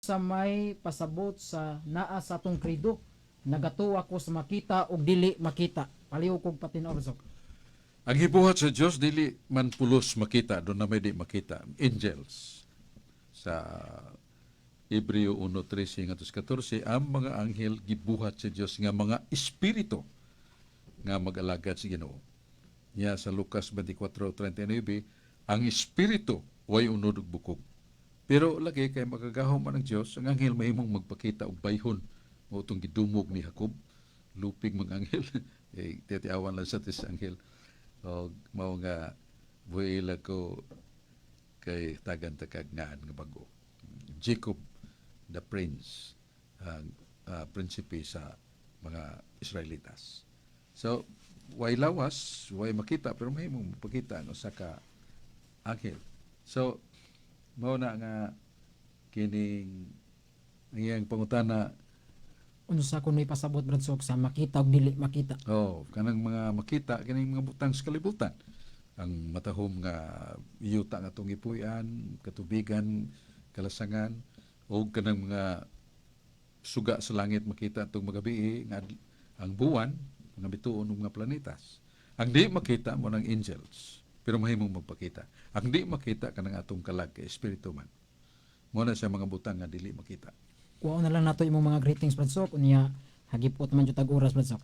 sa may pasabot sa naa sa atong krido, nagatuwa ko sa makita ug dili makita. Paliw kog patinaw Brad Sok. Ang hibuhat sa Dios dili man pulos makita, do na may di makita. Angels sa Hebreo 1:13 hangtod 14, ang mga anghel gibuhat sa Dios nga mga espiritu nga mag-alagad sa Ginoo. Nya sa Lucas 24:39, ang espiritu way unod ug bukog. Pero lagi kay makagahom man ang Dios, ang anghel mahimong magpakita og bayhon mo itong gidumog ni Jacob. Lupig mga anghel. Titiawan lang sa tis anghel. O mao nga buhila ko kay tagan takagnan nga bago. Jacob the prince, ang prinsipe sa mga Israelitas. So, way lawas, way makita, pero mahimong magpakita ang usa ka anghel. So, mao na nga kining iyang pangutana. Unsa kun may pasabot Brad Sok sa makita ug dili makita? Kanang mga makita kining mga butang sa kalibutan. Ang matahom nga yuta nga itong ipuyan, katubigan, kalasangan, o kanang mga suga sa langit makita itong magabi nga ang buwan, mga bituon ng mga planetas. Ang di makita mo ng angels, pero mahimong magpakita. Ang di makita kanang atong kalag kay espiritu man. Muna sa mga butang nga dili makita. Kuha na lang nato imong mga greetings Brad Sok unya hagipot man jud tag oras Brad Sok.